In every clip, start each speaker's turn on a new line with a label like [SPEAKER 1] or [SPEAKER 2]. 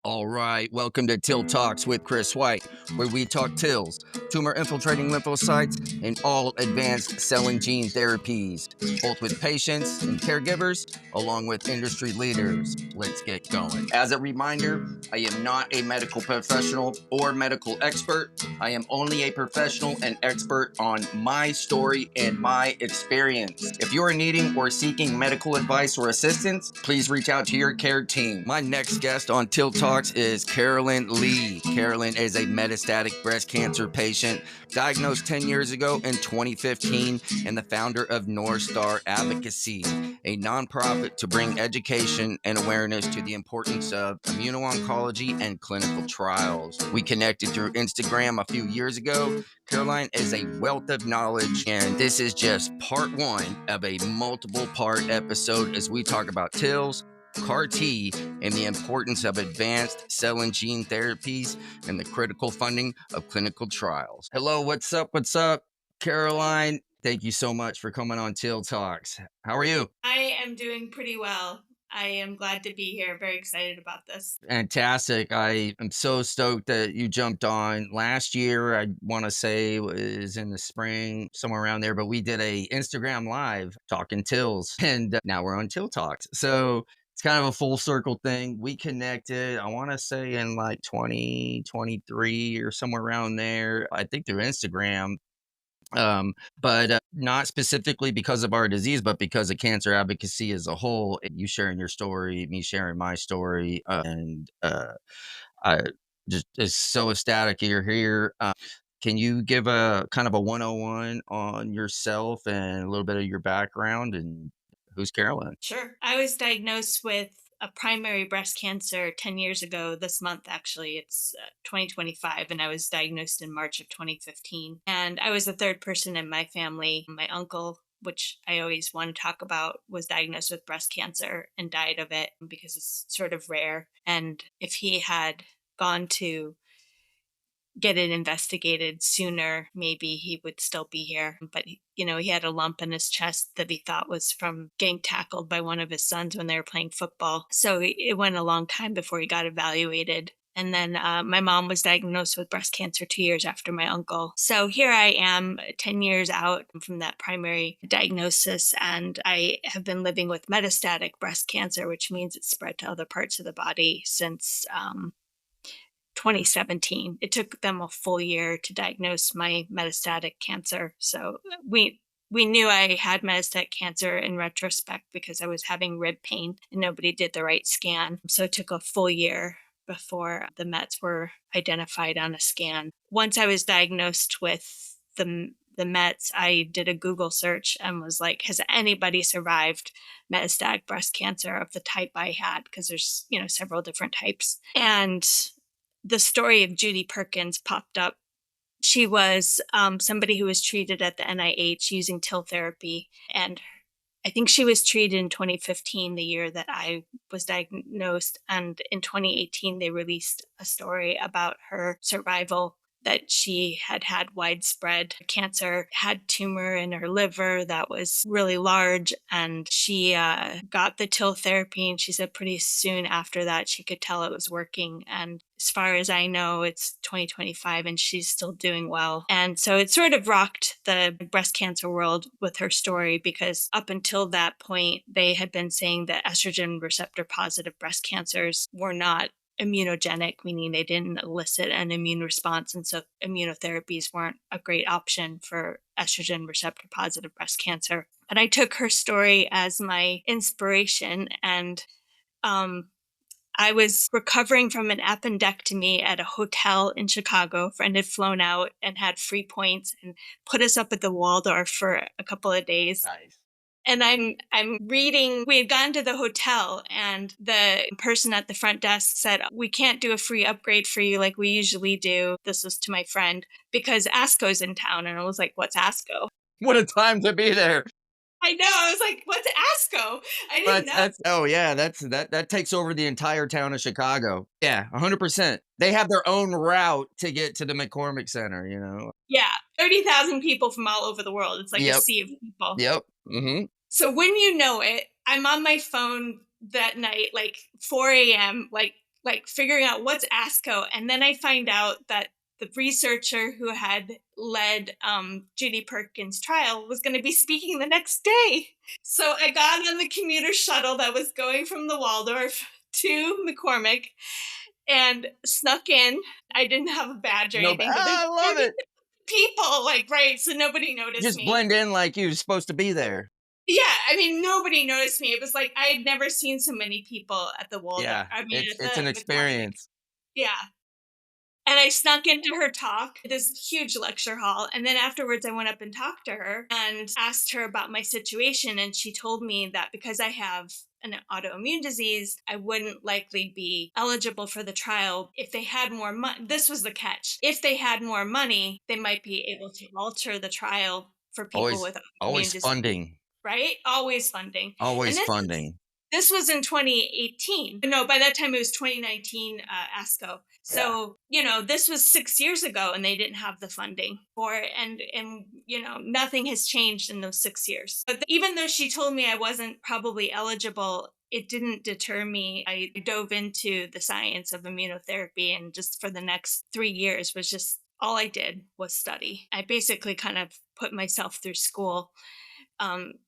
[SPEAKER 1] All right, welcome to Till Talks with Chris White, where we talk TILs, tumor infiltrating lymphocytes, and all advanced cell and gene therapies, both with patients and caregivers, along with industry leaders. Let's get going. As a reminder, I am not a medical professional or medical expert. I am only a professional and expert on my story and my experience. If you are needing or seeking medical advice or assistance, please reach out to your care team. My next guest on Till Talks is Carolyn Leigh. Carolyn is a metastatic breast cancer patient diagnosed 10 years ago in 2015 and the founder of North Star Advocacy, a nonprofit to bring education and awareness to the importance of immuno-oncology and clinical trials. We connected through Instagram a few years ago. Caroline is a wealth of knowledge, and this is just part one of a multiple part episode as we talk about TILs, CAR T, and the importance of advanced cell and gene therapies and the critical funding of clinical trials. Hello, what's up? What's up, Caroline? Thank you so much for coming on Till Talks. How are you?
[SPEAKER 2] I am doing pretty well. I am glad to be here. Very excited about this.
[SPEAKER 1] Fantastic. I am so stoked that you jumped on last year. I want to say it was in the spring, somewhere around there, but we did a Instagram live talking tills and now we're on Till Talks. So it's kind of a full circle thing. We connected, I want to say in like 2023 or somewhere around there. I think through Instagram. But not specifically because of our disease, but because of cancer advocacy as a whole. You sharing your story, me sharing my story, and I just is so ecstatic you're here. Can you give a kind of a 101 on yourself and a little bit of your background and who's Carolyn?
[SPEAKER 2] Sure. I was diagnosed with a primary breast cancer 10 years ago this month, actually. It's 2025, and I was diagnosed in March of 2015. And I was the third person in my family. My uncle, which I always want to talk about, was diagnosed with breast cancer and died of it because it's sort of rare. And if he had gone to get it investigated sooner, maybe he would still be here. But, he had a lump in his chest that he thought was from getting tackled by one of his sons when they were playing football. So it went a long time before he got evaluated. And then my mom was diagnosed with breast cancer 2 years after my uncle. So here I am, 10 years out from that primary diagnosis, and I have been living with metastatic breast cancer, which means it's spread to other parts of the body since 2017. It took them a full year to diagnose my metastatic cancer. So we knew I had metastatic cancer in retrospect because I was having rib pain and nobody did the right scan. So it took a full year before the Mets were identified on a scan. Once I was diagnosed with the Mets, I did a Google search and was like, has anybody survived metastatic breast cancer of the type I had? Because there's, several different types. And the story of Judy Perkins popped up. She was somebody who was treated at the NIH using TIL therapy. And I think she was treated in 2015, the year that I was diagnosed. And in 2018, they released a story about her survival, that she had widespread cancer, had tumor in her liver that was really large, and she got the TIL therapy, and she said pretty soon after that she could tell it was working. And as far as I know, it's 2025 and she's still doing well. And so it sort of rocked the breast cancer world with her story, because up until that point, they had been saying that estrogen receptor positive breast cancers were not immunogenic, meaning they didn't elicit an immune response. And so immunotherapies weren't a great option for estrogen receptor positive breast cancer. But I took her story as my inspiration, and I was recovering from an appendectomy at a hotel in Chicago. A friend had flown out and had free points and put us up at the Waldorf for a couple of days.
[SPEAKER 1] Nice.
[SPEAKER 2] And I'm reading, we had gone to the hotel and the person at the front desk said, we can't do a free upgrade for you like we usually do. This was to my friend, because ASCO's in town. And I was like, what's ASCO?
[SPEAKER 1] What a time to be there.
[SPEAKER 2] I know. I was like, what's ASCO? I didn't know.
[SPEAKER 1] That takes over the entire town of Chicago. Yeah, 100%. They have their own route to get to the McCormick Center.
[SPEAKER 2] Yeah, 30,000 people from all over the world. It's like a sea of people.
[SPEAKER 1] Yep. Mm-hmm.
[SPEAKER 2] So when you know it, I'm on my phone that night, like 4 a.m., like like figuring out what's ASCO. And then I find out that the researcher who had led Judy Perkins' trial was going to be speaking the next day. So I got on the commuter shuttle that was going from the Waldorf to McCormick and snuck in. I didn't have a badge or
[SPEAKER 1] No,
[SPEAKER 2] anything, but
[SPEAKER 1] I
[SPEAKER 2] there's
[SPEAKER 1] love it.
[SPEAKER 2] people, like, right, so nobody noticed
[SPEAKER 1] Just
[SPEAKER 2] me.
[SPEAKER 1] blend in like you were supposed to be there.
[SPEAKER 2] Yeah, I mean, nobody noticed me. It was like I had never seen so many people at the Waldorf.
[SPEAKER 1] Yeah,
[SPEAKER 2] I mean,
[SPEAKER 1] it's
[SPEAKER 2] at
[SPEAKER 1] it's an
[SPEAKER 2] the McCormick.
[SPEAKER 1] experience.
[SPEAKER 2] Yeah. And I snuck into her talk, this huge lecture hall. And then afterwards, I went up and talked to her and asked her about my situation. And she told me that because I have an autoimmune disease, I wouldn't likely be eligible for the trial if they had more money. This was the catch. If they had more money, they might be able to alter the trial for people
[SPEAKER 1] Always
[SPEAKER 2] with autoimmune
[SPEAKER 1] always
[SPEAKER 2] disease,
[SPEAKER 1] funding.
[SPEAKER 2] right? Always funding. And
[SPEAKER 1] Always funding.
[SPEAKER 2] this was in 2018. No, by that time it was 2019 ASCO.
[SPEAKER 1] Yeah.
[SPEAKER 2] So, you know, this was 6 years ago and they didn't have the funding for it. And you know, nothing has changed in those 6 years. But even though she told me I wasn't probably eligible, it didn't deter me. I dove into the science of immunotherapy and just for the next 3 years was just all I did was study. I basically kind of put myself through school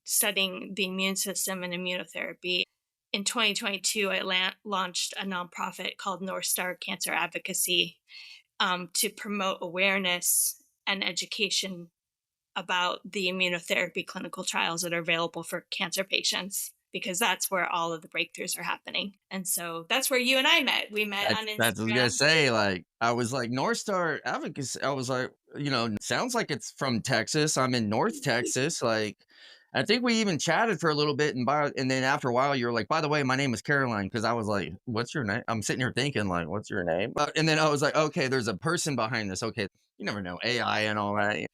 [SPEAKER 2] studying the immune system and immunotherapy. In 2022, I launched a nonprofit called North Star Cancer Advocacy to promote awareness and education about the immunotherapy clinical trials that are available for cancer patients, because that's where all of the breakthroughs are happening. And so that's where you and I met. We met on
[SPEAKER 1] That's what I was gonna
[SPEAKER 2] Instagram.
[SPEAKER 1] say, like, I was like, North Star Advocacy, I was like, sounds like it's from Texas, I'm in North Texas, like, I think we even chatted for a little bit, and then after a while, you were like, "By the way, my name is Caroline," because I was like, "What's your name?" I'm sitting here thinking like, "What's your name?" And then I was like, "Okay, there's a person behind this, okay." You never know, AI and all that.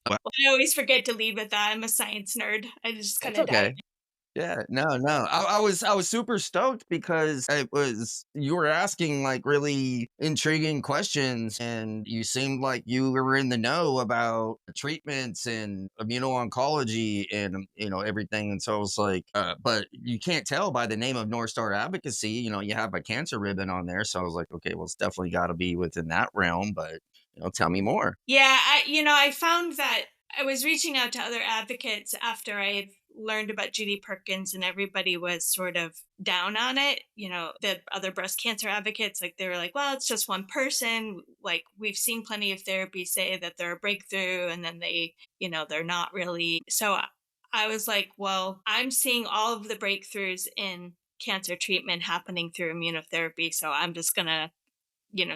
[SPEAKER 1] Well,
[SPEAKER 2] I always forget to lead with that. I'm a science nerd. I just kind
[SPEAKER 1] that's
[SPEAKER 2] of dive.
[SPEAKER 1] okay. Yeah, no. I was super stoked because it was you were asking like really intriguing questions and you seemed like you were in the know about treatments and immuno-oncology and everything. And so I was like, but you can't tell by the name of North Star Advocacy, you have a cancer ribbon on there. So I was like, okay, well, it's definitely got to be within that realm, but tell me more.
[SPEAKER 2] Yeah, I found that I was reaching out to other advocates after I had learned about Judy Perkins and everybody was sort of down on it. You know, the other breast cancer advocates, like they were like, well, it's just one person. Like we've seen plenty of therapies say that they're a breakthrough and then they're not really. So I was like, well, I'm seeing all of the breakthroughs in cancer treatment happening through immunotherapy. So I'm just going to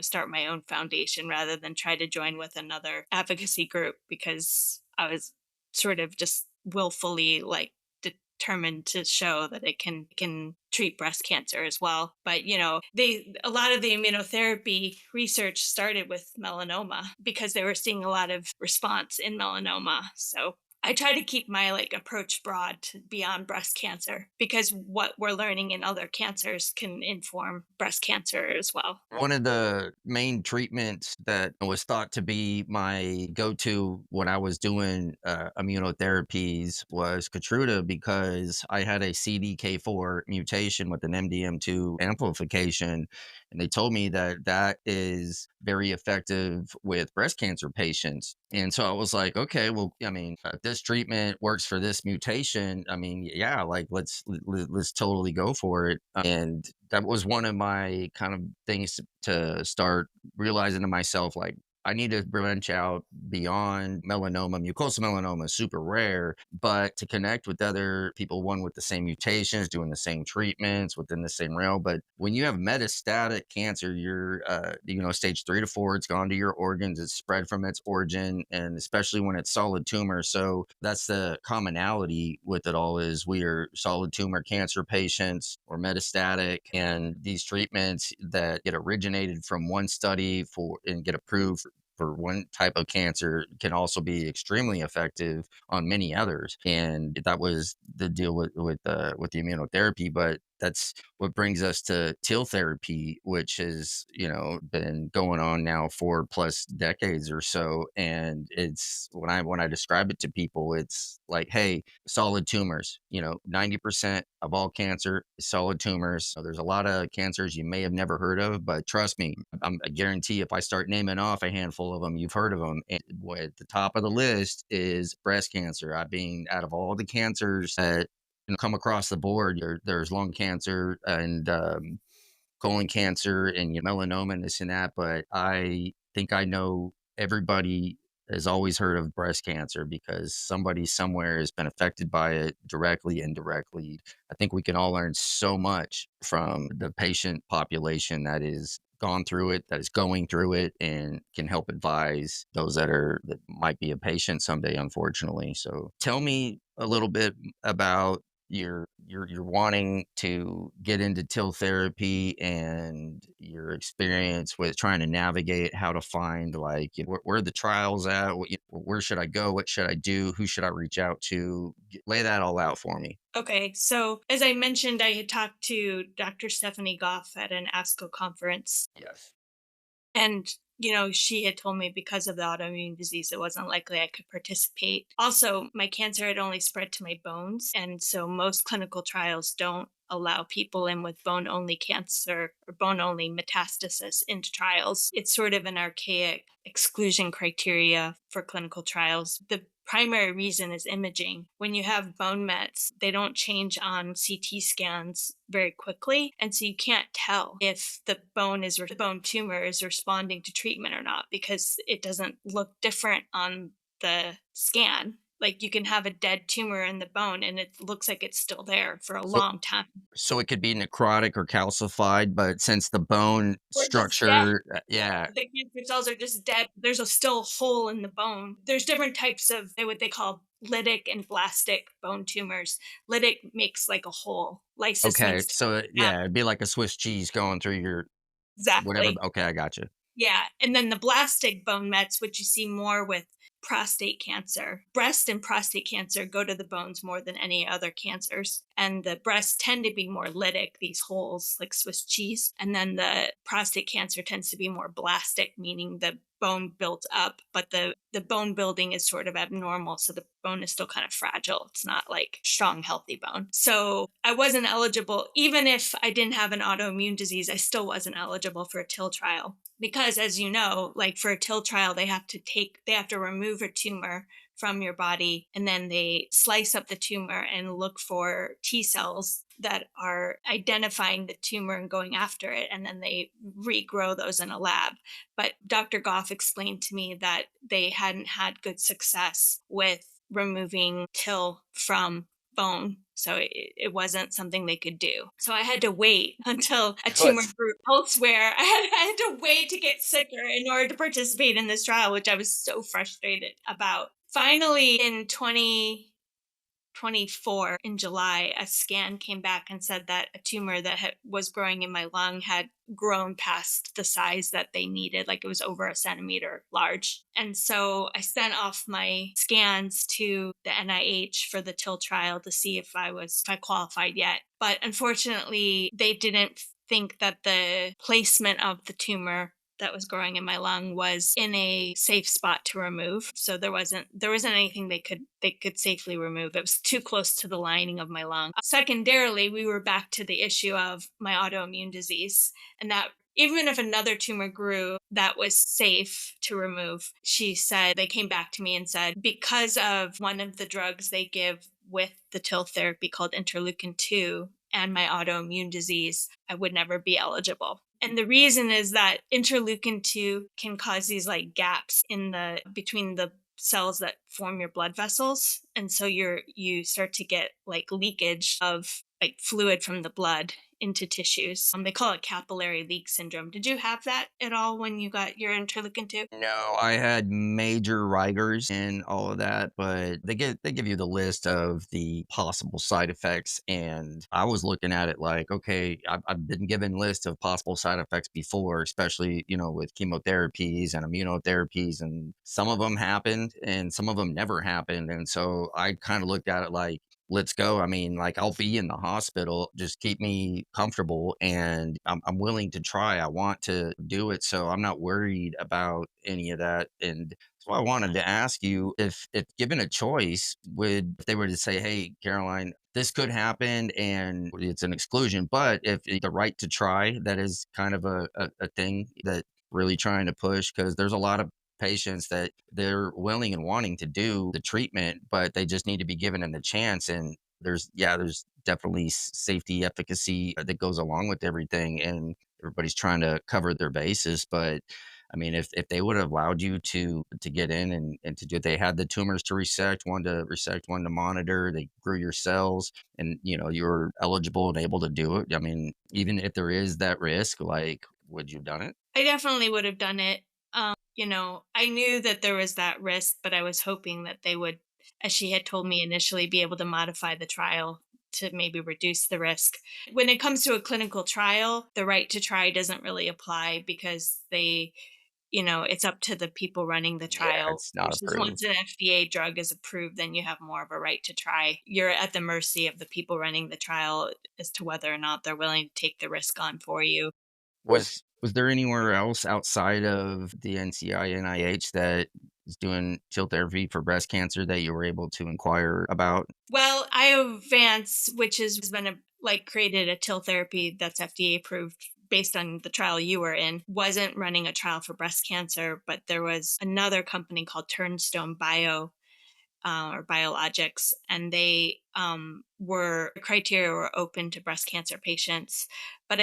[SPEAKER 2] start my own foundation rather than try to join with another advocacy group because I was sort of just willfully like determined to show that it can treat breast cancer as well. But a lot of the immunotherapy research started with melanoma because they were seeing a lot of response in melanoma. So I try to keep my like approach broad to beyond breast cancer because what we're learning in other cancers can inform breast cancer as well.
[SPEAKER 1] One of the main treatments that was thought to be my go-to when I was doing immunotherapies was Keytruda because I had a CDK4 mutation with an MDM2 amplification, and they told me that that is very effective with breast cancer patients. And so I was like, okay, well, I mean, this treatment works for this mutation. I mean, yeah, like let's totally go for it. And that was one of my kind of things to start realizing to myself, like, I need to branch out beyond melanoma. Mucosal melanoma is super rare, but to connect with other people, one with the same mutations, doing the same treatments within the same realm. But when you have metastatic cancer, you're, stage 3 to 4, it's gone to your organs, it's spread from its origin, and especially when it's solid tumor. So that's the commonality with it all is we are solid tumor cancer patients or metastatic, and these treatments that get originated from one study for and get approved for one type of cancer can also be extremely effective on many others. And that was the deal with the immunotherapy. But That's what brings us to TIL therapy, which has, been going on now for plus decades or so. And it's when I describe it to people, it's like, hey, solid tumors, 90% of all cancer is solid tumors. So there's a lot of cancers you may have never heard of, but trust me, I guarantee if I start naming off a handful of them, you've heard of them. And at the top of the list is breast cancer. I mean, out of all the cancers that come across the board, there's lung cancer and colon cancer and your melanoma and this and that. But I think I know everybody has always heard of breast cancer because somebody somewhere has been affected by it directly, indirectly. I think we can all learn so much from the patient population that is gone through it, that is going through it, and can help advise those that might be a patient someday, unfortunately. So tell me a little bit about you're wanting to get into TIL therapy and your experience with trying to navigate how to find like where are the trials at, where should I go, what should I do, who should I reach out to, lay that all out for me.
[SPEAKER 2] Okay, so as I mentioned, I had talked to Dr. Stephanie Goff at an ASCO conference.
[SPEAKER 1] Yes.
[SPEAKER 2] And, she had told me because of the autoimmune disease, it wasn't likely I could participate. Also, my cancer had only spread to my bones. And so most clinical trials don't allow people in with bone only cancer or bone only metastasis into trials. It's sort of an archaic exclusion criteria for clinical trials. The primary reason is imaging. When you have bone mets, they don't change on CT scans very quickly. And so you can't tell if the bone tumor is responding to treatment or not because it doesn't look different on the scan. Like you can have a dead tumor in the bone and it looks like it's still there for a
[SPEAKER 1] So
[SPEAKER 2] long time.
[SPEAKER 1] so it could be necrotic or calcified, but since the bone
[SPEAKER 2] Or just dead.
[SPEAKER 1] structure, yeah.
[SPEAKER 2] The cancer cells are just dead. There's still a hole in the bone. There's different types of what they call lytic and blastic bone tumors. Lytic makes like a hole. Lysis
[SPEAKER 1] Okay,
[SPEAKER 2] means
[SPEAKER 1] so
[SPEAKER 2] have
[SPEAKER 1] yeah, it'd be like a Swiss cheese going through your whatever.
[SPEAKER 2] exactly.
[SPEAKER 1] Okay, I got you.
[SPEAKER 2] Yeah. And then the blastic bone mets, which you see more with prostate cancer. Breast and prostate cancer go to the bones more than any other cancers. And the breasts tend to be more lytic, these holes like Swiss cheese. And then the prostate cancer tends to be more blastic, meaning the bone built up, but the bone building is sort of abnormal. So the bone is still kind of fragile. It's not like strong, healthy bone. So I wasn't eligible. Even if I didn't have an autoimmune disease, I still wasn't eligible for a TIL trial. Because as you know, like for a TIL trial, they have to remove a tumor from your body and then they slice up the tumor and look for T cells that are identifying the tumor and going after it. And then they regrow those in a lab. But Dr. Goff explained to me that they hadn't had good success with removing TIL from bone. So it wasn't something they could do. So I had to wait until a tumor
[SPEAKER 1] But
[SPEAKER 2] grew elsewhere. I had to wait to get sicker in order to participate in this trial, which I was so frustrated about. Finally, in 2024, in July, a scan came back and said that a tumor that was growing in my lung had grown past the size that they needed, like it was over a centimeter large. And so I sent off my scans to the NIH for the TIL trial to see if I qualified yet. But unfortunately, they didn't think that the placement of the tumor that was growing in my lung was in a safe spot to remove. So there wasn't anything they could safely remove. It was too close to the lining of my lung. Secondarily, we were back to the issue of my autoimmune disease and that even if another tumor grew that was safe to remove, they came back to me and said, because of one of the drugs they give with the TIL therapy called interleukin 2 and my autoimmune disease, I would never be eligible. And the reason is that interleukin 2 can cause these like gaps between the cells that form your blood vessels. And so you start to get like leakage of like fluid from the blood into tissues. They call it capillary leak syndrome. Did you have that at all when you got your interleukin 2?
[SPEAKER 1] no, I had major rigors and all of that, but they give you the list of the possible side effects, and I was looking at it like, okay, I've been given list of possible side effects before, especially with chemotherapies and immunotherapies, and some of them happened and some of them never happened, and so I kind of looked at it like, let's go. I mean, like, I'll be in the hospital, just keep me comfortable, and I'm willing to try. I want to do it, so I'm not worried about any of that. And so I wanted to ask you if given a choice, would if they were to say, "Hey, Caroline, this could happen and it's an exclusion," but if the right to try, that is kind of a thing that really trying to push, because there's a lot of patients that they're willing and wanting to do the treatment, but they just need to be given the chance. And there's definitely safety efficacy that goes along with everything, and everybody's trying to cover their bases. But I mean, if they would have allowed you to get in and to do, they had the tumors to resect, one to monitor, they grew your cells, and you're eligible and able to do it. I mean, even if there is that risk, like, would you have done it?
[SPEAKER 2] I definitely would have done it. I knew that there was that risk, but I was hoping that they would, as she had told me initially, be able to modify the trial to maybe reduce the risk. When it comes to a clinical trial, the right to try doesn't really apply because it's up to the people running the
[SPEAKER 1] Yeah,
[SPEAKER 2] trial
[SPEAKER 1] it's not
[SPEAKER 2] versus
[SPEAKER 1] approved.
[SPEAKER 2] once an FDA drug is approved, then you have more of a right to try. You're at the mercy of the people running the trial as to whether or not they're willing to take the risk on for you.
[SPEAKER 1] Was there anywhere else outside of the NCI that is doing TIL therapy for breast cancer that you were able to inquire about?
[SPEAKER 2] Well, Iovance, which has been created a TIL therapy that's FDA approved based on the trial you were in, wasn't running a trial for breast cancer, but there was another company called Turnstone Bio or Biologics, and they were criteria were open to breast cancer patients. But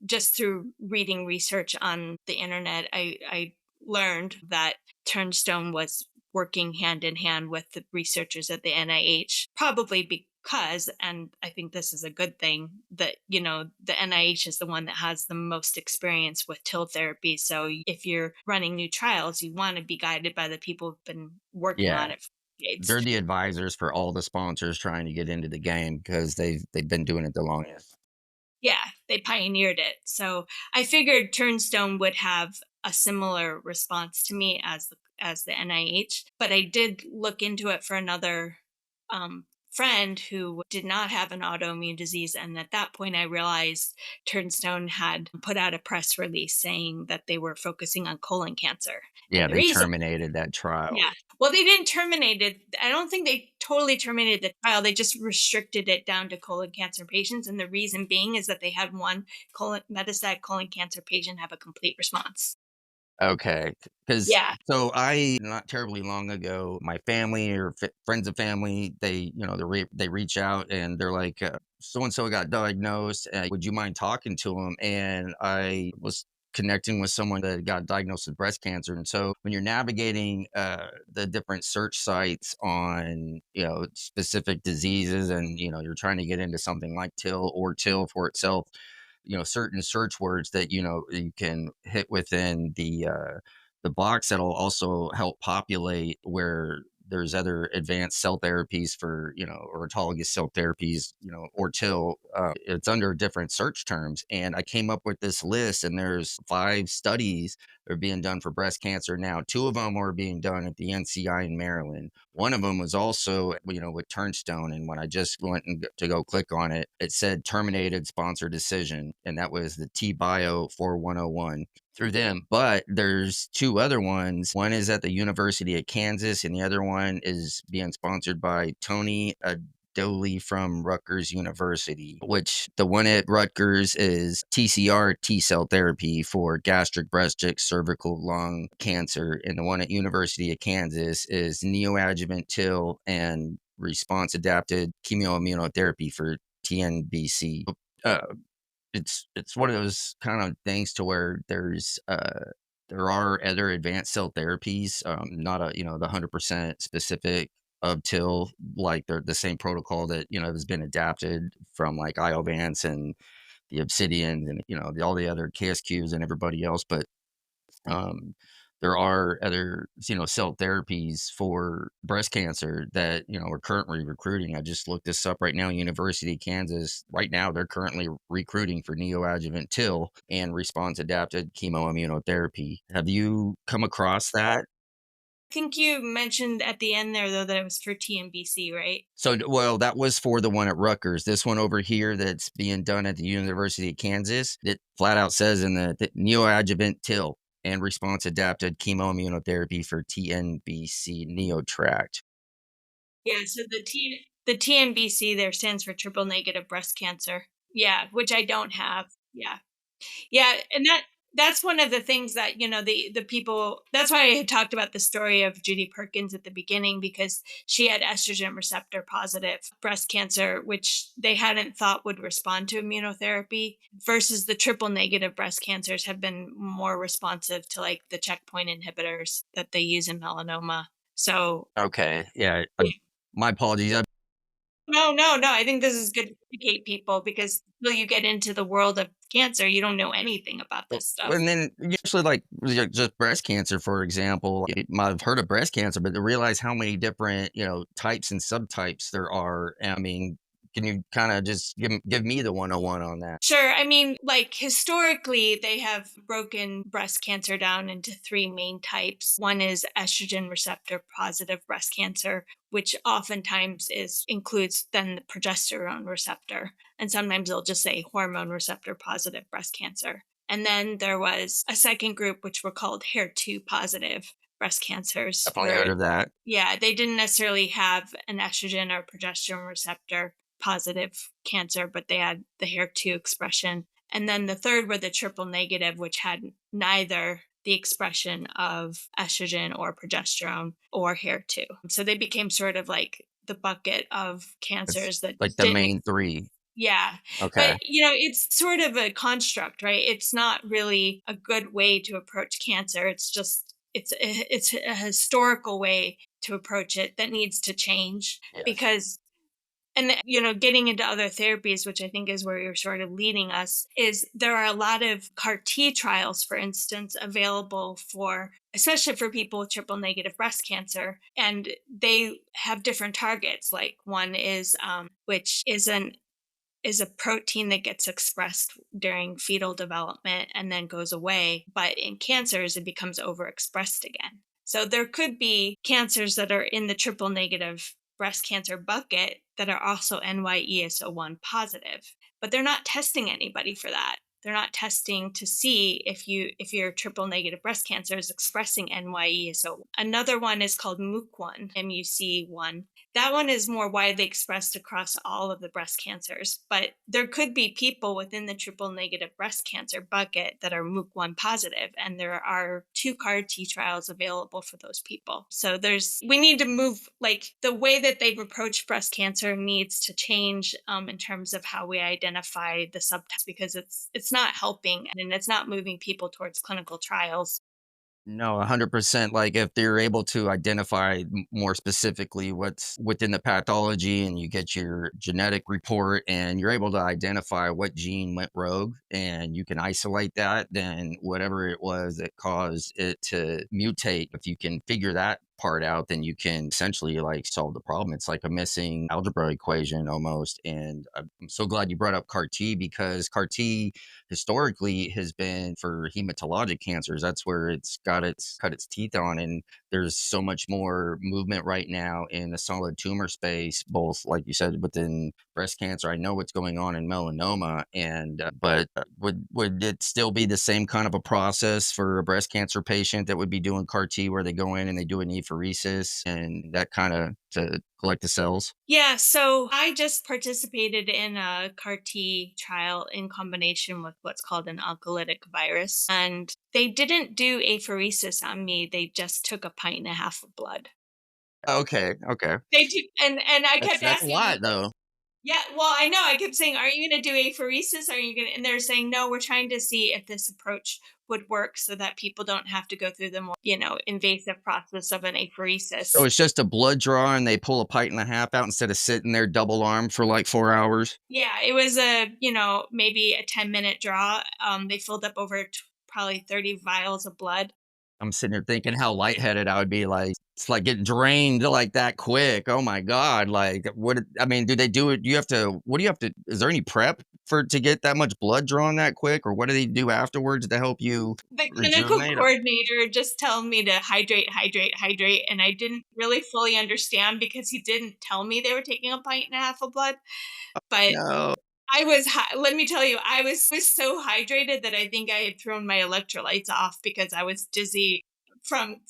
[SPEAKER 2] just through reading research on the internet, I learned that Turnstone was working hand in hand with the researchers at the NIH, probably because, and I think this is a good thing, that, the NIH is the one that has the most experience with TIL therapy. So if you're running new trials, you want to be guided by the people who've been working on
[SPEAKER 1] Yeah,
[SPEAKER 2] it for decades.
[SPEAKER 1] they're the advisors for all the sponsors trying to get into the game because they've been doing it the longest.
[SPEAKER 2] Yeah, they pioneered it. So I figured Turnstone would have a similar response to me as the NIH, but I did look into it for another friend who did not have an autoimmune disease, and at that point I realized Turnstone had put out a press release saying that they were focusing on colon cancer,
[SPEAKER 1] Yeah,
[SPEAKER 2] and the
[SPEAKER 1] they
[SPEAKER 2] reason
[SPEAKER 1] terminated that trial.
[SPEAKER 2] yeah. Well, they didn't terminate it. I don't think they totally terminated the trial. They just restricted it down to colon cancer patients. And the reason being is that they had one metastatic colon cancer patient have a complete response.
[SPEAKER 1] Okay, because
[SPEAKER 2] Yeah.
[SPEAKER 1] so I not terribly long ago, my family or friends of family, they reach out and they're like, "So and so got diagnosed. Would you mind talking to him?" And I was connecting with someone that got diagnosed with breast cancer. And so when you're navigating the different search sites on specific diseases, and you're trying to get into something like TIL or TIL for itself, certain search words that you can hit within the box that'll also help populate where there's other advanced cell therapies for or autologous cell therapies, or TIL. It's under different search terms, and I came up with this list, and there's 5 studies that are being done for breast cancer now. 2 of them are being done at the NCI in Maryland. One of them was also, with Turnstone, and when I just went to go click on it, it said terminated sponsor decision, and that was the T Bio 4101 through them. But there's 2 other ones. One is at the University of Kansas, and the other one is being sponsored by Tony Doley from Rutgers University, which the one at Rutgers is TCR T cell therapy for gastric, breast, cervical, lung cancer. And the one at University of Kansas is neoadjuvant TIL and response adapted chemoimmunotherapy for TNBC. Uh, it's one of those kind of things to where there are other advanced cell therapies, not the 100% specific of TIL, like they're the same protocol that has been adapted from like Iovance and the Obsidian and all the other KSQs and everybody else. But um, there are other, cell therapies for breast cancer that, we're currently recruiting. I just looked this up right now. University of Kansas, right now, they're currently recruiting for neoadjuvant TIL and response adapted chemoimmunotherapy. Have you come across that?
[SPEAKER 2] think you mentioned at the end there, though, that it was for TNBC, right?
[SPEAKER 1] So, well, that was for the one at Rutgers. This one over here that's being done at the University of Kansas, it flat out says in the neoadjuvant TIL and response adapted chemoimmunotherapy for TNBC neotract.
[SPEAKER 2] Yeah, so the TNBC there stands for triple negative breast cancer. Yeah, which I don't have. Yeah. Yeah, and that's one of the things that, the people that's why I had talked about the story of Judy Perkins at the beginning, because she had estrogen receptor positive breast cancer, which they hadn't thought would respond to immunotherapy, versus the triple negative breast cancers have been more responsive to like the checkpoint inhibitors that they use in melanoma. So
[SPEAKER 1] Okay. Yeah. My apologies.
[SPEAKER 2] no, no, no. I think this is good to educate people because until you get into the world of cancer, you don't know anything about this stuff.
[SPEAKER 1] And then usually, like just breast cancer, for example, you might have heard of breast cancer, but to realize how many different types and subtypes there are. I mean, can you kind of just give me the 101 on that?
[SPEAKER 2] Sure. I mean, like historically, they have broken breast cancer down into three main types. One is estrogen receptor positive breast cancer, which oftentimes is includes then the progesterone receptor. And sometimes they'll just say hormone receptor positive breast cancer. And then there was a second group, which were called HER2 positive breast cancers,
[SPEAKER 1] Definitely heard
[SPEAKER 2] where,
[SPEAKER 1] of that.
[SPEAKER 2] yeah, they didn't necessarily have an estrogen or progesterone receptor positive cancer, but they had the HER2 expression. And then the third were the triple negative, which had neither the expression of estrogen or progesterone or HER2. So they became sort of like the bucket of
[SPEAKER 1] It's
[SPEAKER 2] cancers that
[SPEAKER 1] like the
[SPEAKER 2] didn't.
[SPEAKER 1] main three.
[SPEAKER 2] Yeah.
[SPEAKER 1] Okay.
[SPEAKER 2] But, it's sort of a construct, right? It's not really a good way to approach cancer. It's a historical way to approach it that needs to change
[SPEAKER 1] Yes.
[SPEAKER 2] because and getting into other therapies, which I think is where you're sort of leading us, is there are a lot of CAR T trials, for instance, available for especially for people with triple negative breast cancer, and they have different targets. Like one is which is a protein that gets expressed during fetal development and then goes away. But in cancers, it becomes overexpressed again. So there could be cancers that are in the triple negative breast cancer bucket that are also NY-ESO1 positive, but they're not testing anybody for that. They're not testing to see if your triple negative breast cancer is expressing NY-ESO. Another one is called MUC1, MUC1. That one is more widely expressed across all of the breast cancers, but there could be people within the triple negative breast cancer bucket that are MUC1 positive, and there are 2 CAR T trials available for those people. So we need to move, like the way that they've approached breast cancer needs to change in terms of how we identify the subtypes, because it's not helping and it's not moving people towards clinical trials.
[SPEAKER 1] No, 100%. Like if they're able to identify more specifically what's within the pathology and you get your genetic report and you're able to identify what gene went rogue and you can isolate that, then whatever it was that caused it to mutate, if you can figure that part out, then you can essentially like solve the problem. It's like a missing algebra equation almost. And I'm so glad you brought up CAR T because CAR T historically has been for hematologic cancers. That's where it's cut its teeth on. And there's so much more movement right now in the solid tumor space, both like you said within breast cancer. I know what's going on in melanoma, and but would it still be the same kind of a process for a breast cancer patient that would be doing CAR T, where they go in and they do an apheresis and that kind of to collect the cells?
[SPEAKER 2] Yeah, so I just participated in a CAR T trial in combination with what's called an oncolytic virus. And they didn't do apheresis on me. They just took a pint and a half of blood.
[SPEAKER 1] Okay, okay.
[SPEAKER 2] They do, and I kept
[SPEAKER 1] That's a
[SPEAKER 2] asking them,
[SPEAKER 1] lot though.
[SPEAKER 2] yeah, well, I know. I kept saying, "Are you going to do apheresis? Are you going to?" And they're saying, "No, we're trying to see if this approach would work so that people don't have to go through the more, invasive process of an
[SPEAKER 1] So
[SPEAKER 2] apheresis."
[SPEAKER 1] it's just a blood draw and they pull a pint and a half out instead of sitting there double armed for like 4 hours?
[SPEAKER 2] Yeah, it was maybe a 10-minute draw. They filled up over probably 30 vials of blood.
[SPEAKER 1] I'm sitting there thinking how lightheaded I would be, like, it's like getting drained like that quick. Oh my God. Like, what, I mean, do they do it? You have to, what do you have to, is there any prep for to get that much blood drawn that quick, or what do they do afterwards to help you
[SPEAKER 2] The clinical
[SPEAKER 1] rejuvenate?
[SPEAKER 2] coordinator just told me to hydrate, hydrate, hydrate, and I didn't really fully understand because he didn't tell me they were taking a pint and a half of blood. But
[SPEAKER 1] No,
[SPEAKER 2] let me tell you, I was so hydrated that I think I had thrown my electrolytes off because I was dizzy from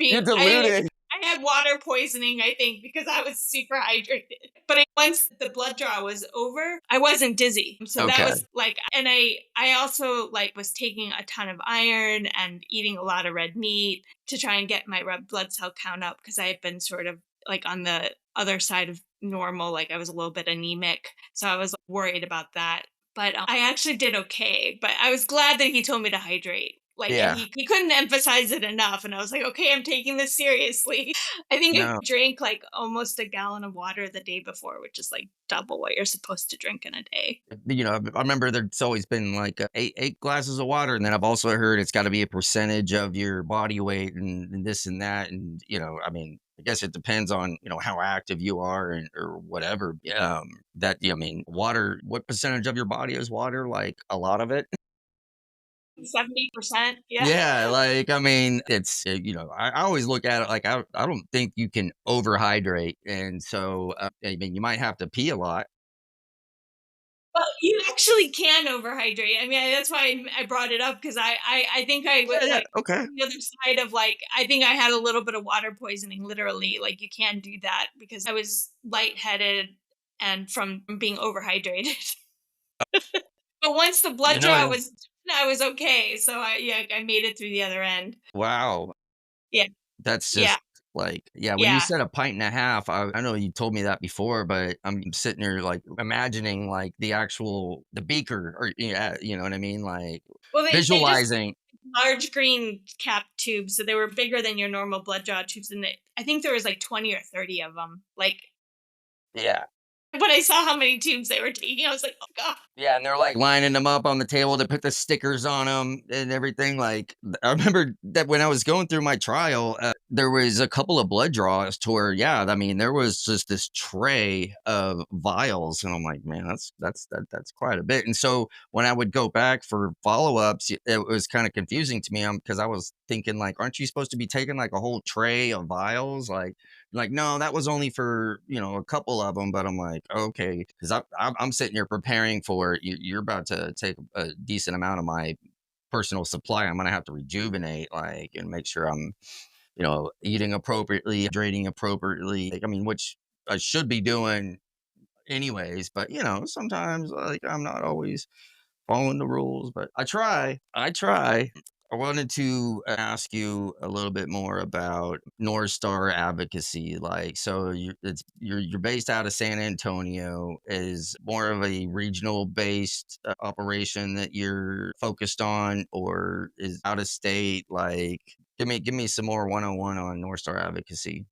[SPEAKER 1] you're
[SPEAKER 2] being
[SPEAKER 1] diluted.
[SPEAKER 2] I had water poisoning, I think, because I was super hydrated. But once the blood draw was over, I wasn't dizzy. So that
[SPEAKER 1] Okay.
[SPEAKER 2] was like, and I also like was taking a ton of iron and eating a lot of red meat to try and get my red blood cell count up because I had been sort of like on the other side of normal, like I was a little bit anemic. So I was worried about that. But I actually did okay. But I was glad that he told me to hydrate. Like, and
[SPEAKER 1] Yeah.
[SPEAKER 2] he couldn't emphasize it enough. And I was like, okay, I'm taking this seriously. I think I
[SPEAKER 1] No.
[SPEAKER 2] drank like almost a gallon of water the day before, which is like double what you're supposed to drink in a day.
[SPEAKER 1] I remember there's always been like eight glasses of water, and then I've also heard it's got to be a percentage of your body weight and this and that, and I mean, I guess it depends on how active you are and or whatever. That I mean, water. What percentage of your body is water? Like a lot of it.
[SPEAKER 2] 70%. Yeah.
[SPEAKER 1] Yeah, like I mean, it's I always look at it like I don't think you can overhydrate, and so I mean, you might have to pee a lot.
[SPEAKER 2] Well, you actually can overhydrate. I mean, that's why I brought it up because I think I was
[SPEAKER 1] Yeah, yeah,
[SPEAKER 2] like
[SPEAKER 1] okay.
[SPEAKER 2] the other side of like I think I had a little bit of water poisoning. Literally, like you can do that because I was lightheaded and from being overhydrated. But once the blood
[SPEAKER 1] You know,
[SPEAKER 2] draw
[SPEAKER 1] it-
[SPEAKER 2] was done, I was okay. So I made it through the other end.
[SPEAKER 1] wow.
[SPEAKER 2] Yeah,
[SPEAKER 1] That's
[SPEAKER 2] yeah,
[SPEAKER 1] just like yeah, when you
[SPEAKER 2] yeah.
[SPEAKER 1] said a pint and a half, I know you told me that before, but I'm sitting there, like, imagining, like, the beaker or yeah, you know what I mean? Like,
[SPEAKER 2] Well, they just
[SPEAKER 1] visualizing.
[SPEAKER 2] large green cap tubes, so they were bigger than your normal blood draw tubes, and I think there was like 20 or 30 of them. Like
[SPEAKER 1] Yeah.
[SPEAKER 2] when I saw how many tubes they were taking, I was like, "Oh god."
[SPEAKER 1] Yeah, and they're, like, lining them up on the table to put the stickers on them and everything, like, I remember that when I was going through my trial, there was a couple of blood draws to where, yeah, I mean, there was just this tray of vials, and I'm like, "Man, that's quite a bit," and so, when I would go back for follow-ups, it was kinda confusing to me, because I was thinking, like, "Aren't you supposed to be taking, like, a whole tray of vials?" Like, "No, that was only for, a couple of them," but I'm like, "Okay," 'cause I'm sitting here preparing for you're about to take a decent amount of my personal supply. I'm gonna have to rejuvenate, like, and make sure I'm, eating appropriately, hydrating appropriately, like, I mean, which I should be doing anyways, but, sometimes, like, I'm not always following the rules, but I try. I try. I wanted to ask you a little bit more about North Star Advocacy. Like, so you're based out of San Antonio. Is more of a regional based operation that you're focused on, or is out of state? Like, give me some more 101 on North Star Advocacy.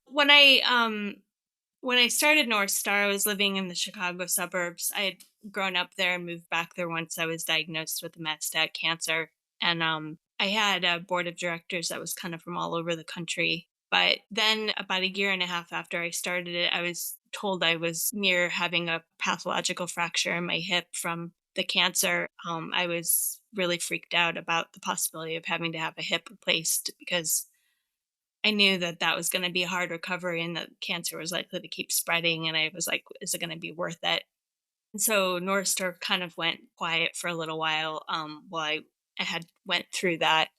[SPEAKER 2] When I started North Star, I was living in the Chicago suburbs. I had grown up there and moved back there once I was diagnosed with metastatic cancer. And I had a board of directors that was kind of from all over the country. But then, about a year and a half after I started it, I was told I was near having a pathological fracture in my hip from the cancer. I was really freaked out about the possibility of having to have a hip replaced because I knew that that was gonna be a hard recovery and that cancer was likely to keep spreading, and I was like, "Is it gonna be worth it?" And so North Star kind of went quiet for a little while, while I had went through that.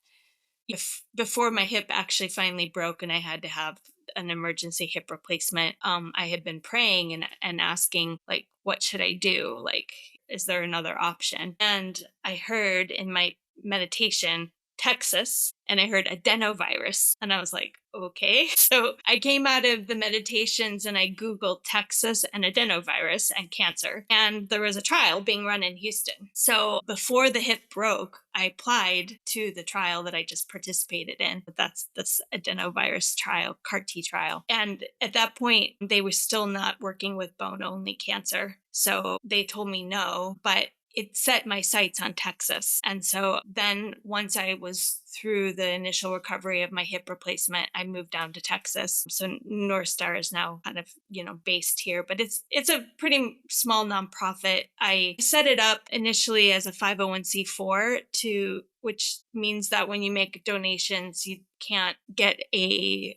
[SPEAKER 2] If before my hip actually finally broke and I had to have an emergency hip replacement, I had been praying and asking, like, "What should I do? Like, is there another option?" And I heard in my meditation, Texas, and I heard adenovirus. And I was like, okay. So I came out of the meditations and I Googled Texas and adenovirus and cancer. And there was a trial being run in Houston. So before the hip broke, I applied to the trial that I just participated in. That's this adenovirus trial, CAR T trial. And at that point, they were still not working with bone only cancer. So they told me no, but it set my sights on Texas. And so then once I was through the initial recovery of my hip replacement, I moved down to Texas. So North Star is now kind of, based here, but it's a pretty small nonprofit. I set it up initially as a 501c4 to which means that when you make donations, you can't get a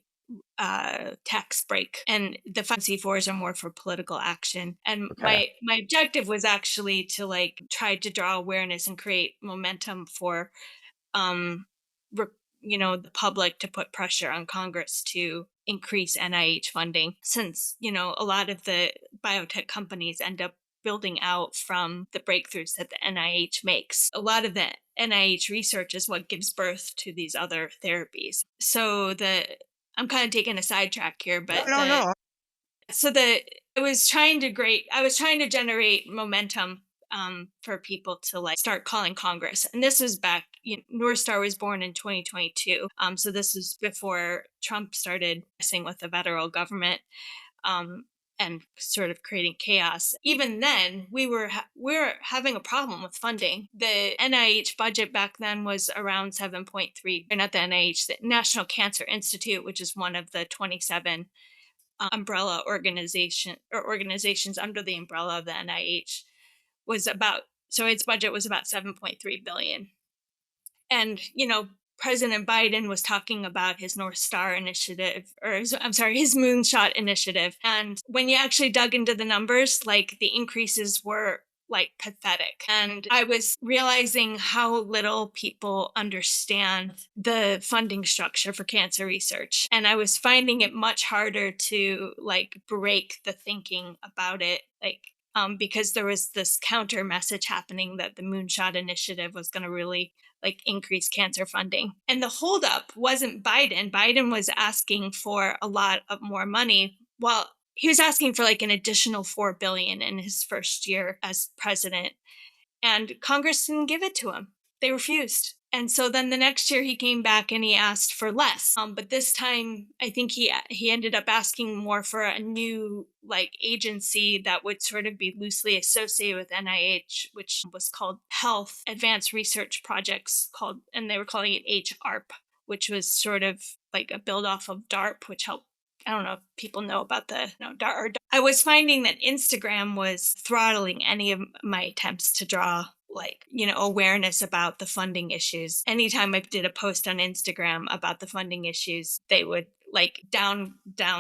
[SPEAKER 2] tax break, and the 5C4s are more for political action. And
[SPEAKER 1] Okay.
[SPEAKER 2] my objective was actually to like try to draw awareness and create momentum for um re- the public to put pressure on Congress to increase NIH funding, since a lot of the biotech companies end up building out from the breakthroughs that the NIH makes. A lot of the NIH research is what gives birth to these other therapies. So the I'm kind of taking a sidetrack here,
[SPEAKER 1] No,
[SPEAKER 2] but
[SPEAKER 1] no,
[SPEAKER 2] the
[SPEAKER 1] no.
[SPEAKER 2] so the I was trying to generate momentum for people to like start calling Congress. And this was back, North Star was born in 2022. So this was before Trump started messing with the federal government. Um, and sort of creating chaos. Even then, we were having a problem with funding. The NIH budget back then was around 7.3, or not the NIH, the National Cancer Institute, which is one of the 27 umbrella organizations under the umbrella of the NIH, was about so its budget was about 7.3 billion. And President Biden was talking about his North Star initiative, or I'm sorry, his moonshot initiative. And when you actually dug into the numbers, like the increases were like pathetic. And I was realizing how little people understand the funding structure for cancer research. And I was finding it much harder to like break the thinking about it. Because there was this counter message happening that the Moonshot Initiative was going to really like increase cancer funding. And the holdup wasn't Biden. Biden was asking for a lot of more money. Well, he was asking for like an additional 4 billion in his first year as president, and Congress didn't give it to him. They refused. And so then the next year he came back and he asked for less. But this time I think he ended up asking more for a new like agency that would sort of be loosely associated with NIH, which was called Health Advanced Research Projects, and they were calling it HARP, which was sort of like a build off of DARP, which helped. I don't know if people know about DARP. I was finding that Instagram was throttling any of my attempts to draw awareness about the funding issues. Anytime I did a post on Instagram about the funding issues, they would like down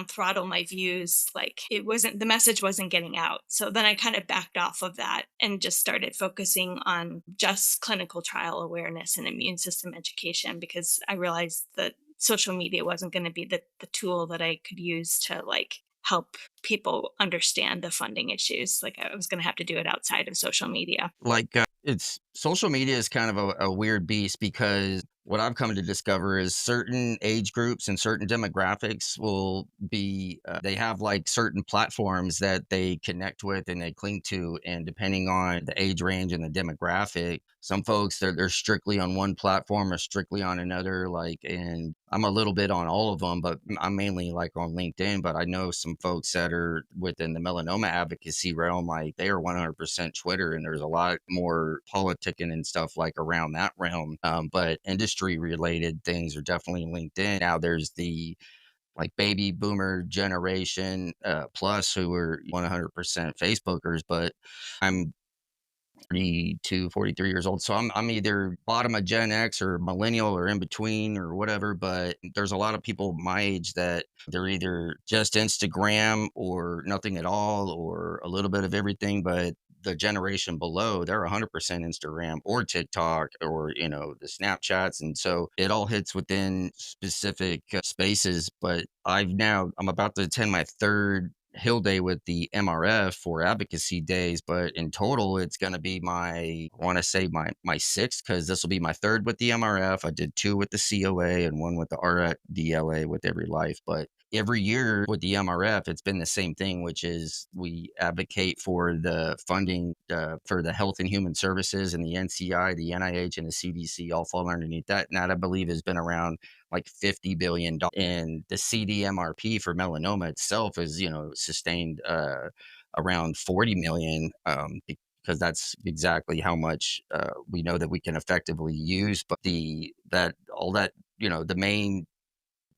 [SPEAKER 2] throttle my views. Like the message wasn't getting out. So then I kind of backed off of that and just started focusing on just clinical trial awareness and immune system education, because I realized that social media wasn't going to be the tool that I could use to like help people understand the funding issues. Like I was going to have to do it outside of social media.
[SPEAKER 1] Like, it's social media is kind of a weird beast, because what I've come to discover is certain age groups and certain demographics will be, they have like certain platforms that they connect with and they cling to. And depending on the age range and the demographic, some folks, they're strictly on one platform or strictly on another. Like, and I'm a little bit on all of them, but I'm mainly like on LinkedIn. But I know some folks that are within the melanoma advocacy realm, like they are 100% Twitter, and there's a lot more politicking and stuff like around that realm. But industry related things are definitely LinkedIn. Now there's the like baby boomer generation plus who are 100% Facebookers, but I'm 42, 43 years old. So I'm either bottom of Gen X or millennial or in between or whatever. But there's a lot of people my age that they're either just Instagram or nothing at all or a little bit of everything. But the generation below, they're 100% Instagram or TikTok or, the Snapchats. And so it all hits within specific spaces. But I'm about to attend my third Hill Day with the MRF for advocacy days, but in total, it's going to be I want to say my sixth, because this will be my third with the MRF. I did two with the COA and one with the RDLA with Every Life. But every year with the MRF, it's been the same thing, which is we advocate for the funding for the Health and Human Services, and the NCI, the NIH, and the CDC all fall underneath that. And that, I believe, has been around like $50 billion. And the CDMRP for melanoma itself is, sustained around 40 million. because that's exactly how much we know that we can effectively use. But the main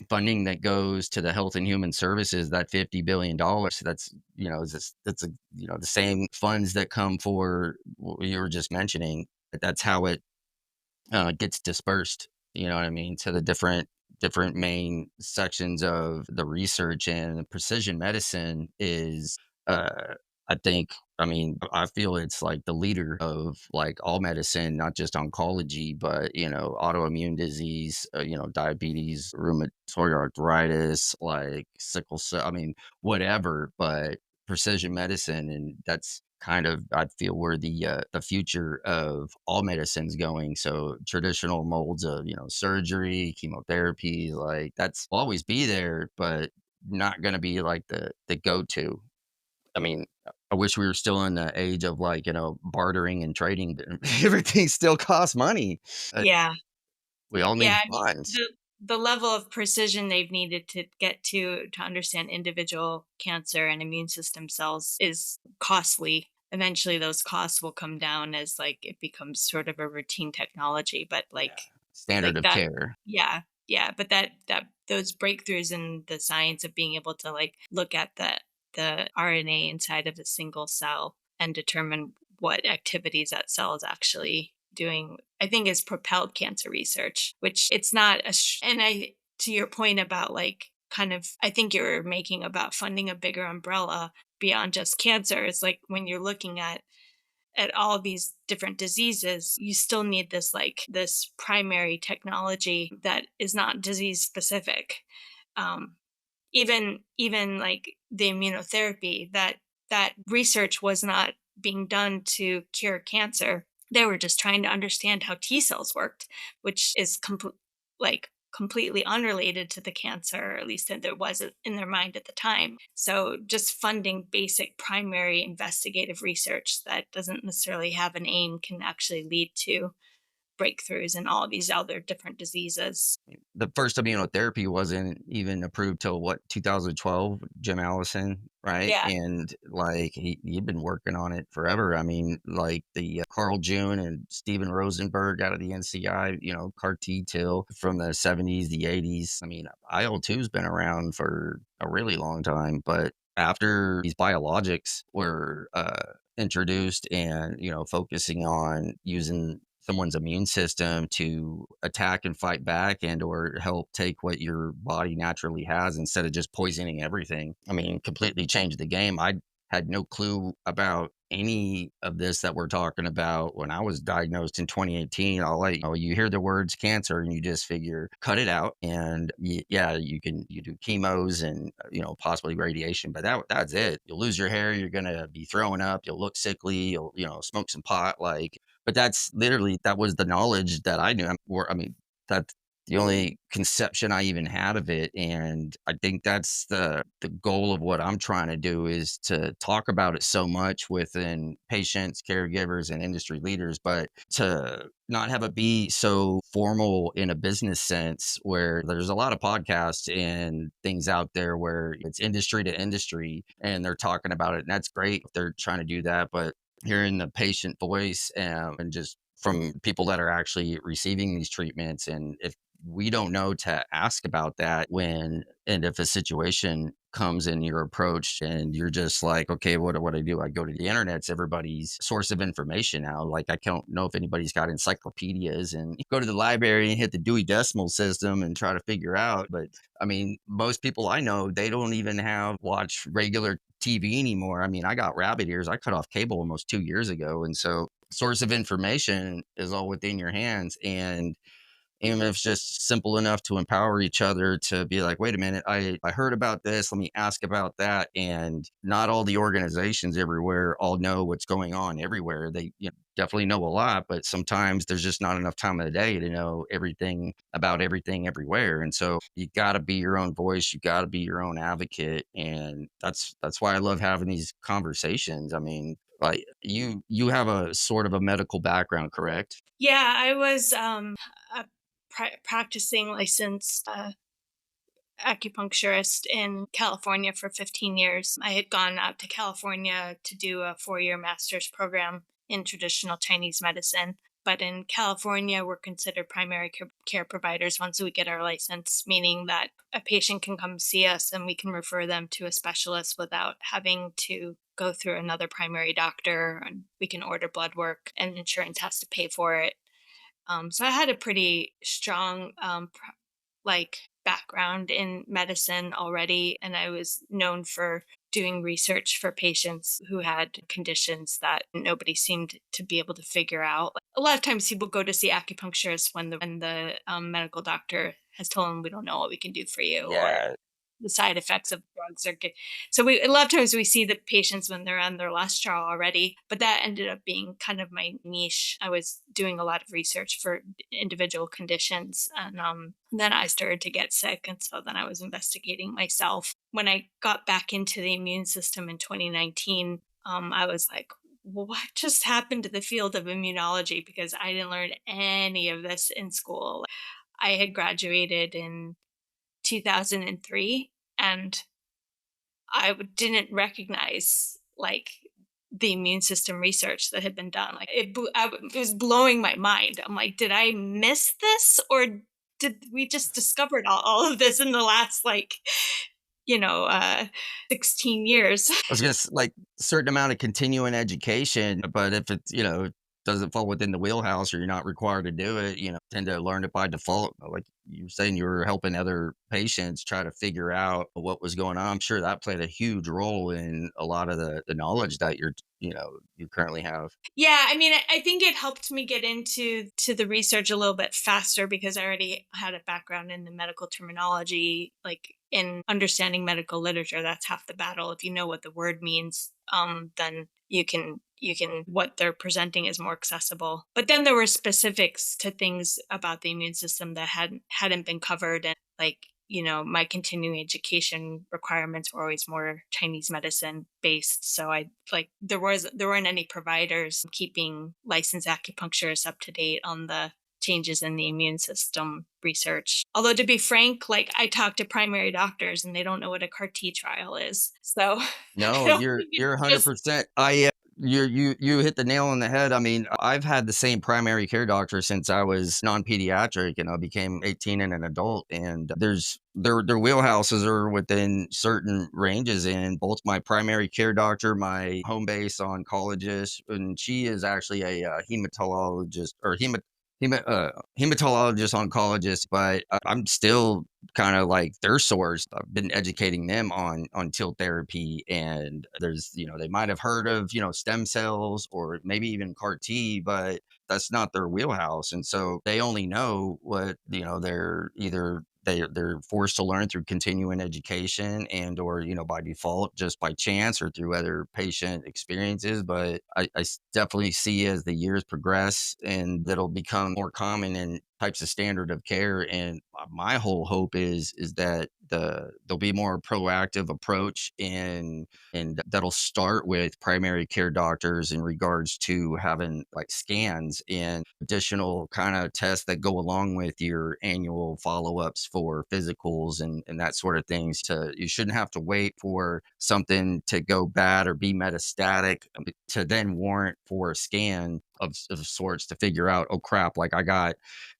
[SPEAKER 1] funding that goes to the Health and Human Services, that $50 billion, that's the same funds that come for what you were just mentioning. That's how it gets dispersed, you know what I mean, to the different main sections of the research. And precision medicine is, I think, I mean, I feel it's like the leader of like all medicine, not just oncology, but autoimmune disease, diabetes, rheumatoid arthritis, like sickle cell, I mean, whatever. But precision medicine, and that's kind of, I feel, where the future of all medicine's going. So traditional molds of, surgery, chemotherapy, like that's will always be there, but not going to be like the go-to. I mean, I wish we were still in the age of like, bartering and trading, but everything still costs money.
[SPEAKER 2] Yeah.
[SPEAKER 1] We all
[SPEAKER 2] Yeah,
[SPEAKER 1] need
[SPEAKER 2] I mean,
[SPEAKER 1] funds.
[SPEAKER 2] the level of precision they've needed to get to understand individual cancer and immune system cells is costly. Eventually, those costs will come down as like it becomes sort of a routine technology. But
[SPEAKER 1] Yeah. Standard of
[SPEAKER 2] that,
[SPEAKER 1] care.
[SPEAKER 2] yeah, yeah. But that those breakthroughs in the science of being able to like look at the RNA inside of a single cell and determine what activities that cell is actually doing, I think has propelled cancer research, which it's not and to your point about like kind of, I think you're making about funding a bigger umbrella beyond just cancer. It's like when you're looking at all these different diseases, you still need this like this primary technology that is not disease specific. Um, even like the immunotherapy, that research was not being done to cure cancer. They were just trying to understand how T cells worked, which is like completely unrelated to the cancer, or at least that there was in their mind at the time. So just funding basic primary investigative research that doesn't necessarily have an aim can actually lead to breakthroughs in all these other different diseases.
[SPEAKER 1] The first immunotherapy wasn't even approved till what, 2012, Jim Allison, right?
[SPEAKER 2] Yeah.
[SPEAKER 1] And like he'd been working on it forever. I mean, like the Carl June and Steven Rosenberg out of the NCI, CAR T till from the 70s, the 80s. I mean, IL-2's been around for a really long time, but after these biologics were introduced and focusing on using someone's immune system to attack and fight back and or help take what your body naturally has instead of just poisoning everything. I mean, completely changed the game. I had no clue about any of this that we're talking about when I was diagnosed in 2018. I'll let you know, you hear the words cancer and you just figure cut it out. And yeah, you do chemos and possibly radiation, but that's it. You'll lose your hair, you're gonna be throwing up, you'll look sickly, you'll smoke some pot, like. But that's literally that was the knowledge that I knew. Or I mean, that's the only conception I even had of it. And I think that's the goal of what I'm trying to do is to talk about it so much within patients, caregivers, and industry leaders, but to not have it be so formal in a business sense where there's a lot of podcasts and things out there where it's industry to industry and they're talking about it. And that's great if they're trying to do that. But hearing the patient voice and just from people that are actually receiving these treatments, and if we don't know to ask about that when and if a situation comes and you're approached and you're just like, okay, what do I do? I go to the internet's everybody's source of information now. Like I don't know if anybody's got encyclopedias and you go to the library and hit the Dewey Decimal System and try to figure out. But I mean, most people I know, they don't even have watch regular TV anymore. I mean, I got rabbit ears. I cut off cable almost 2 years ago. And so source of information is all within your hands. And even if it's just simple enough to empower each other to be like, wait a minute, I heard about this. Let me ask about that. And not all the organizations everywhere all know what's going on everywhere. They definitely know a lot, but sometimes there's just not enough time of the day to know everything about everything everywhere. And so you got to be your own voice. You got to be your own advocate. And that's why I love having these conversations. I mean, like you have a sort of a medical background, correct?
[SPEAKER 2] Yeah, I was a practicing licensed acupuncturist in California for 15 years. I had gone out to California to do a 4-year master's program in traditional Chinese medicine. But in California, we're considered primary care providers once we get our license, meaning that a patient can come see us and we can refer them to a specialist without having to go through another primary doctor. And we can order blood work, and insurance has to pay for it. So I had a pretty strong background in medicine already, and I was known for doing research for patients who had conditions that nobody seemed to be able to figure out. Like, a lot of times people go to see acupuncturists when the medical doctor has told them, we don't know what we can do for you, or
[SPEAKER 1] Yeah.
[SPEAKER 2] the side effects of drugs are good. So we a lot of times we see the patients when they're on their last straw already, but that ended up being kind of my niche. I was doing a lot of research for individual conditions, and then I started to get sick, and so then I was investigating myself. When I got back into the immune system in 2019, I was like, what just happened to the field of immunology? Because I didn't learn any of this in school. I had graduated in 2003, and didn't recognize like the immune system research that had been done. Like it was blowing my mind. I'm like, did I miss this, or did we just discovered all of this in the last, like, you know, uh 16 years?
[SPEAKER 1] I was just like certain amount of continuing education, but if it's, doesn't fall within the wheelhouse or you're not required to do it, tend to learn it by default. Like you were saying, you were helping other patients try to figure out what was going on. I'm sure that played a huge role in a lot of the knowledge that you currently have.
[SPEAKER 2] Yeah, I mean, I think it helped me get into the research a little bit faster because I already had a background in the medical terminology, like in understanding medical literature. That's half the battle. If you know what the word means, then you can what they're presenting is more accessible. But then there were specifics to things about the immune system that hadn't been covered, and like, my continuing education requirements were always more Chinese medicine based. So I like there weren't any providers keeping licensed acupuncturists up to date on the changes in the immune system research. Although, to be frank, like, I talk to primary doctors and they don't know what a CAR T trial is. So I
[SPEAKER 1] No,
[SPEAKER 2] don't
[SPEAKER 1] you're
[SPEAKER 2] think
[SPEAKER 1] you're
[SPEAKER 2] it's just
[SPEAKER 1] 100%. You hit the nail on the head. I mean, I've had the same primary care doctor since I was non-pediatric and I became 18 and an adult. And their wheelhouses are within certain ranges. And both my primary care doctor, my home base oncologist, and she is actually a hematologist or hematologist oncologist, but I'm still kind of like their source. I've been educating them on TIL therapy, and there's, they might have heard of, stem cells or maybe even CAR T, but that's not their wheelhouse. And so they only know what, they're either they're forced to learn through continuing education and or by default just by chance or through other patient experiences. But definitely see as the years progress and that'll become more common in types of standard of care. And my whole hope is that there'll be more proactive approach and that'll start with primary care doctors in regards to having like scans and additional kind of tests that go along with your annual follow-ups for physicals and that sort of things. You shouldn't have to wait for something to go bad or be metastatic to then warrant for a scan of sorts to figure out, oh crap, like I got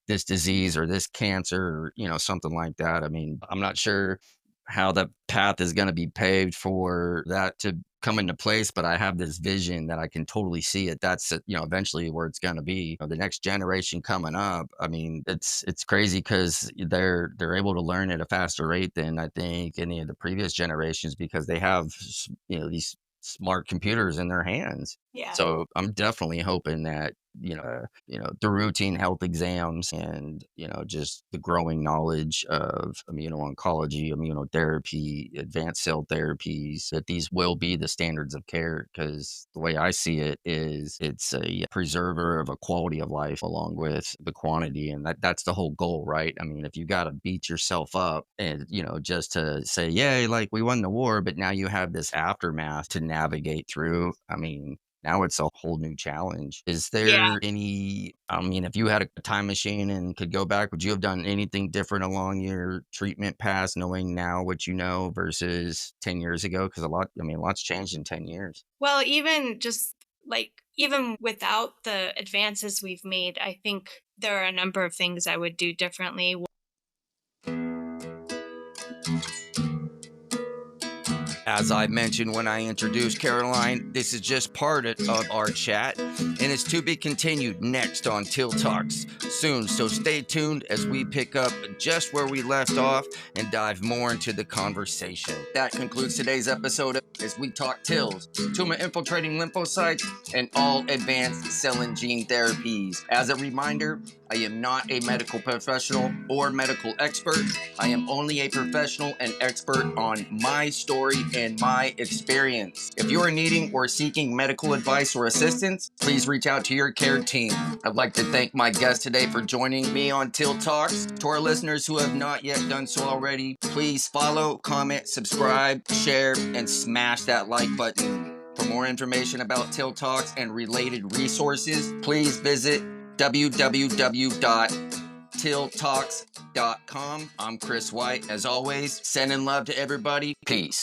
[SPEAKER 1] this disease or this cancer or something like that. I mean, I'm not sure how the path is going to be paved for that to come into place, but I have this vision that I can totally see it. That's eventually where it's going to be. The next generation coming up. I mean, it's crazy because they're able to learn at a faster rate than I think any of the previous generations because they have these smart computers in their hands.
[SPEAKER 2] yeah.
[SPEAKER 1] So I'm definitely hoping that the routine health exams and just the growing knowledge of immuno-oncology, immunotherapy, advanced cell therapies, that these will be the standards of care. Because the way I see it is it's a preserver of a quality of life along with the quantity, and that's the whole goal, right? I mean, if you got to beat yourself up and just to say, yay, like we won the war, but now you have this aftermath to navigate through. I mean, now it's a whole new challenge. Is
[SPEAKER 2] Yeah.
[SPEAKER 1] there I mean, if you had a time machine and could go back, would you have done anything different along your treatment path, knowing now what you know versus 10 years ago? Because a lot's changed in 10 years.
[SPEAKER 2] Well, even just like even without the advances we've made, I think there are a number of things I would do differently.
[SPEAKER 1] As I mentioned when I introduced Caroline, this is just part of our chat, and it's to be continued next on Till Talks soon. So stay tuned as we pick up just where we left off and dive more into the conversation. That concludes today's episode as we talk TILs, tumor-infiltrating lymphocytes, and all advanced cell and gene therapies. As a reminder, I am not a medical professional or medical expert. I am only a professional and expert on my story and my experience. If you are needing or seeking medical advice or assistance, please reach out to your care team. I'd like to thank my guest today for joining me on Till Talks. To our listeners who have not yet done so already, please follow, comment, subscribe, share, and smash that like button. For more information about Till Talks and related resources, please visit www.tilltalks.com. I'm Chris White. As always, sending love to everybody. Peace.